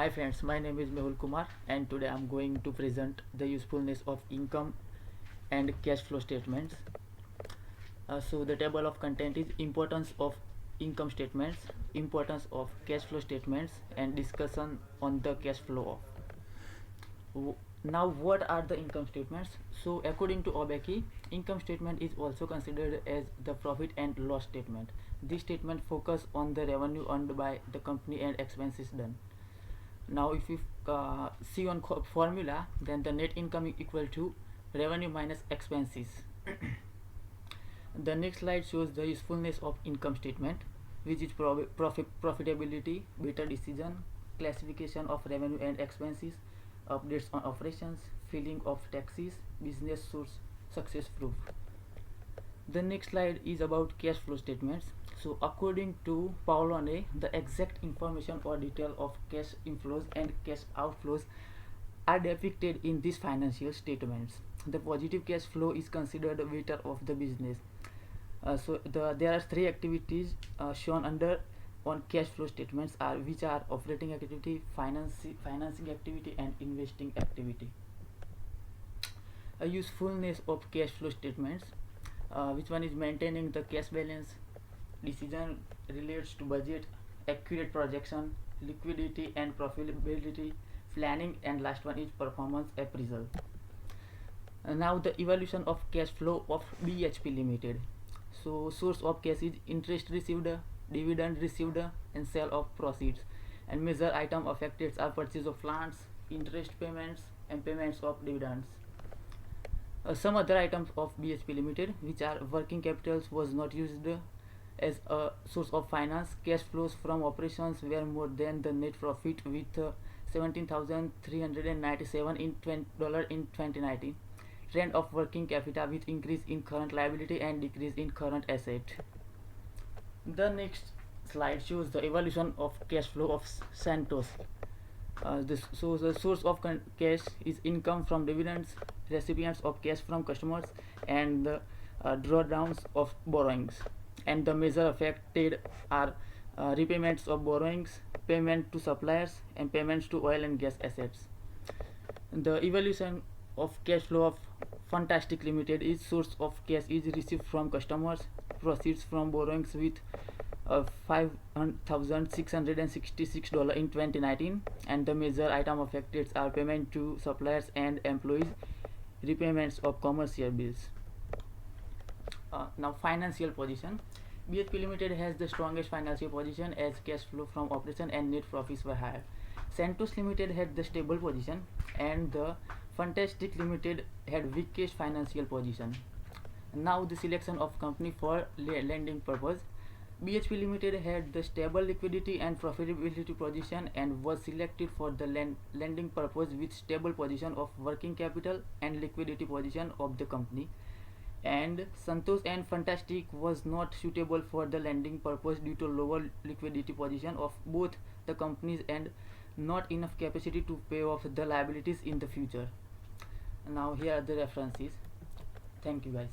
Hi friends, my name is Mehul Kumar and today I am going to present the usefulness of income and cash flow statements. So the table of content is importance of income statements, importance of cash flow statements, and discussion on the cash flow of. Now what are the income statements? So according to Obeki, income statement is also considered as the profit and loss statement. This statement focus on the revenue earned by the company and expenses done. Now if you see on formula, then the net income is equal to revenue minus expenses. The next slide shows the usefulness of income statement, which is profitability, better decision, classification of revenue and expenses, updates on operations, filing of taxes, business source success proof. The next slide is about cash flow statements. So according to Paolone, the exact information or detail of cash inflows and cash outflows are depicted in these financial statements. The positive cash flow is considered the vital of the business. There are three activities shown under on cash flow statements which are operating activity, financing activity, and investing activity. A usefulness of cash flow statements. Which one is maintaining the cash balance, decision relates to budget, accurate projection, liquidity and profitability, planning, and last one is performance appraisal. Now the evaluation of cash flow of BHP Limited. So source of cash is interest received, dividend received, and sale of proceeds. And major item affected are purchase of plants, interest payments, and payments of dividends. Some other items of BHP Limited, which are working capitals, was not used as a source of finance. Cash flows from operations were more than the net profit, with $17,397 in 2019. Trend of working capital with increase in current liability and decrease in current asset. The next slide shows the evolution of cash flow of Santos. The source of cash is income from dividends, recipients of cash from customers, and the drawdowns of borrowings. And the major affected are repayments of borrowings, payment to suppliers, and payments to oil and gas assets. The evolution of cash flow of Fantastic Limited is source of cash is received from customers, proceeds from borrowings with $5,666 in 2019, and the major item affected are payment to suppliers and employees, repayments of commercial bills. Now financial position. BHP Limited has the strongest financial position as cash flow from operation and net profits were higher. Santos Limited had the stable position, and the Fantastic Limited had weakest financial position. Now the selection of company for lending purpose. BHP Limited had the stable liquidity and profitability position and was selected for the lending purpose with stable position of working capital and liquidity position of the company. And Santos and Fantastic was not suitable for the lending purpose due to lower liquidity position of both the companies and not enough capacity to pay off the liabilities in the future. Now here are the references. Thank you guys.